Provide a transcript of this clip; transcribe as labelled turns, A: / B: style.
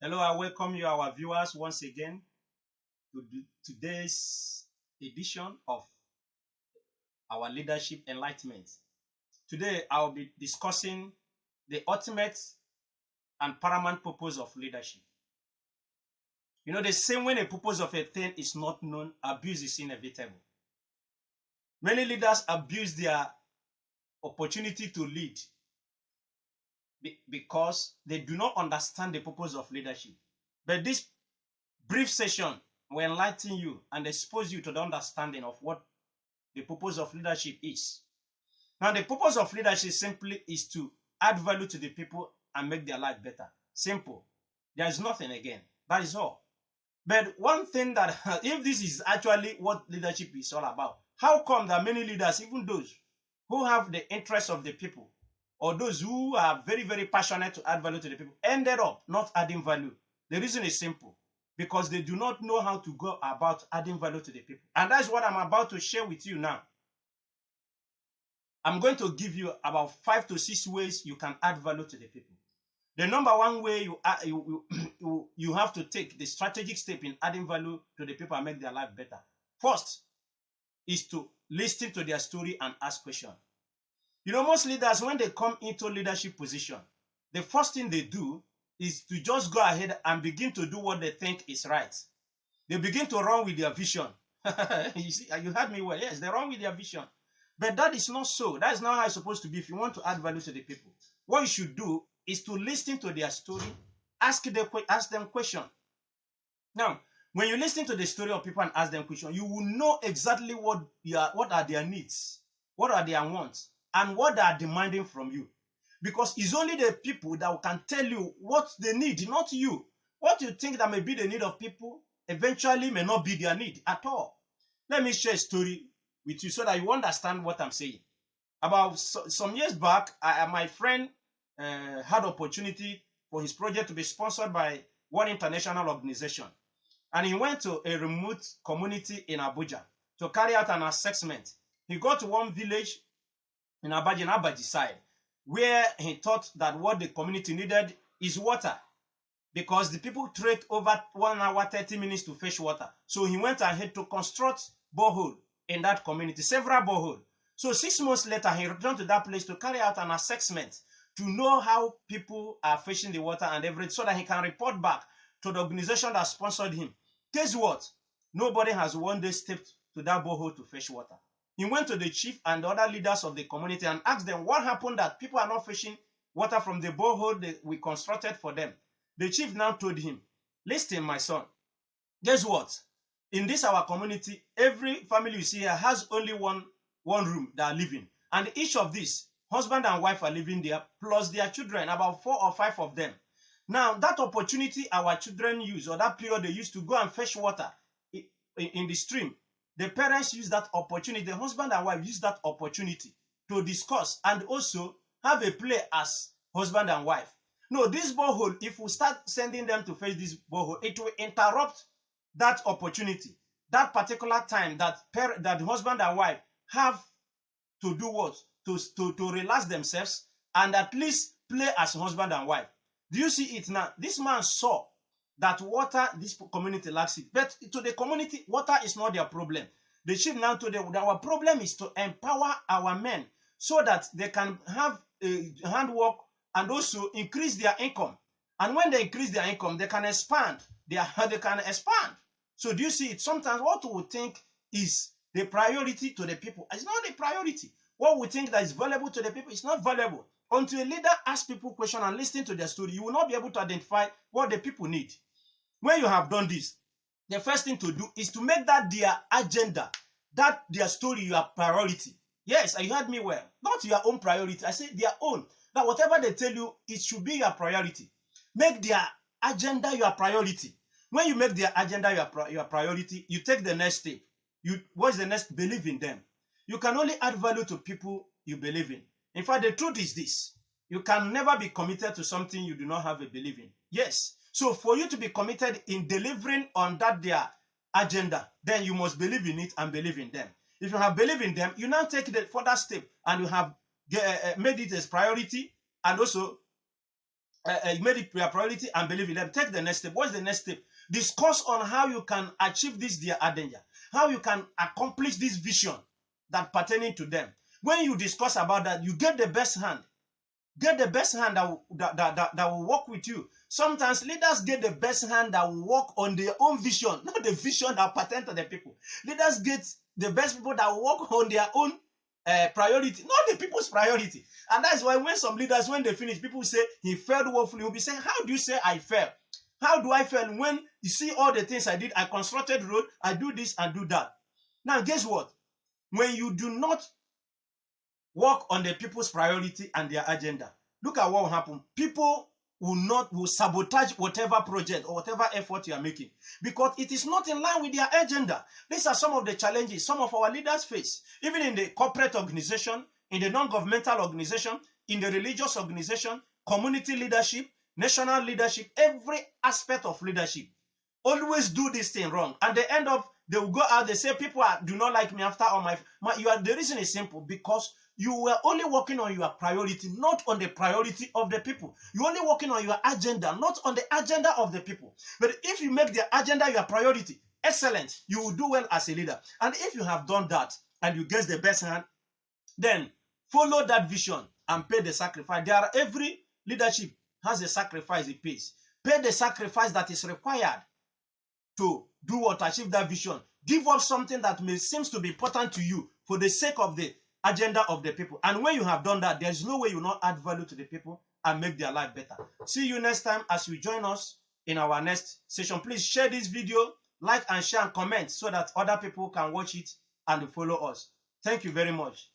A: Hello, I welcome you, our viewers, once again to today's edition of our Leadership Enlightenment. Today, I'll be discussing the ultimate and paramount purpose of leadership. You know, the same when a purpose of a thing is not known, abuse is inevitable. Many leaders abuse their opportunity to lead because they do not understand the purpose of leadership. But this brief session will enlighten you and expose you to the understanding of what the purpose of leadership is. Now, the purpose of leadership simply is to add value to the people and make their life better. Simple. There is nothing again. That is all. But one thing that, if this is actually what leadership is all about, how come that many leaders, even those who have the interest of the people, or those who are very, very passionate to add value to the people, ended up not adding value? The reason is simple. Because they do not know how to go about adding value to the people. And that's what I'm about to share with you now. I'm going to give you about 5 to 6 ways you can add value to the people. The number one way you have to take the strategic step in adding value to the people and make their life better. First is to listen to their story and ask questions. You know, most leaders, when they come into leadership position, the first thing they do is to just go ahead and begin to do what they think is right. They begin to run with their vision. You see, you heard me well. Yes, they run with their vision. But that is not so. That is not how it's supposed to be if you want to add value to the people. What you should do is to listen to their story, ask them questions. Now, when you listen to the story of people and ask them questions, you will know exactly what are their needs, what are their wants, and what they are demanding from you. Because it's only the people that can tell you what they need, not you. What you think that may be the need of people eventually may not be their need at all. Let me share a story with you so that you understand what I'm saying. About some years back, my friend had opportunity for his project to be sponsored by one international organization. And he went to a remote community in Abuja to carry out an assessment. He got to one village in Abaji side, where he thought that what the community needed is water, because the people trek over 1 hour, 30 minutes to fetch water. So he went ahead to construct borehole in that community, several boreholes. So 6 months later, he returned to that place to carry out an assessment to know how people are fetching the water and everything, so that he can report back to the organization that sponsored him. Guess what? Nobody has one day stepped to that borehole to fetch water. He went to the chief and the other leaders of the community and asked them what happened that people are not fetching water from the borehole that we constructed for them. The chief now told him, listen, my son, guess what? In this our community, every family you see here has only one room that are living. And each of these, husband and wife are living there, plus their children, about 4 or 5 of them. Now, that opportunity our children use, or that period they used to go and fetch water in the stream, the parents use that opportunity, the husband and wife use that opportunity to discuss and also have a play as husband and wife. No, this borehole, if we start sending them to fetch this borehole, it will interrupt that opportunity, that particular time that husband and wife have to do what? To relax themselves and at least play as husband and wife. Do you see it now? This man saw that water, this community lacks it. But to the community, water is not their problem. The chief now told them that our problem is to empower our men so that they can have handwork and also increase their income. And when they increase their income, they can expand. They can expand. So do you see it? Sometimes what we think is the priority to the people, it's not the priority. What we think that is valuable to the people is not valuable. Until a leader asks people questions and listens to their story, you will not be able to identify what the people need. When you have done this, the first thing to do is to make that their agenda, that their story your priority. Yes, you heard me well. Not your own priority. I say their own. That whatever they tell you, it should be your priority. Make their agenda your priority. When you make their agenda your priority, you take the next step. What's the next? Believe in them. You can only add value to people you believe in. In fact, the truth is this. You can never be committed to something you do not have a belief in. Yes. So for you to be committed in delivering on that their agenda, then you must believe in it and believe in them. If you have believed in them, you now take the further step and you have made it as priority and also you made it your priority and believe in them. Take the next step. What's the next step? Discuss on how you can achieve this their agenda, how you can accomplish this vision that pertaining to them. When you discuss about that, you get the best hand. Get the best hand that will work with you. Sometimes leaders get the best hand that will work on their own vision, not the vision that pertains to the people. Leaders get the best people that will work on their own priority, not the people's priority. And that's why when some leaders, when they finish, people say he failed woefully. You'll be saying, how do you say I fail? How do I fail when you see all the things I did? I constructed road, I do this and do that. Now, guess what? When you do not work on the people's priority and their agenda, look at what will happen. People will sabotage whatever project or whatever effort you are making because it is not in line with their agenda. These are some of the challenges some of our leaders face, even in the corporate organization, in the non-governmental organization, in the religious organization, community leadership, national leadership, every aspect of leadership. Always do this thing wrong. And they end up, they will go out, they say, people do not like me after all the reason is simple, because you were only working on your priority, not on the priority of the people. You're only working on your agenda, not on the agenda of the people. But if you make the agenda your priority, excellent, you will do well as a leader. And if you have done that and you get the best hand, then follow that vision and pay the sacrifice. Every leadership has a sacrifice it pays. Pay the sacrifice that is required to do what, achieve that vision. Give up something that seems to be important to you for the sake of the agenda of the people. And when you have done that, there's no way you will not add value to the people and make their life better. See you next time as you join us in our next session. Please share this video, like and share and comment so that other people can watch it and follow us. Thank you very much.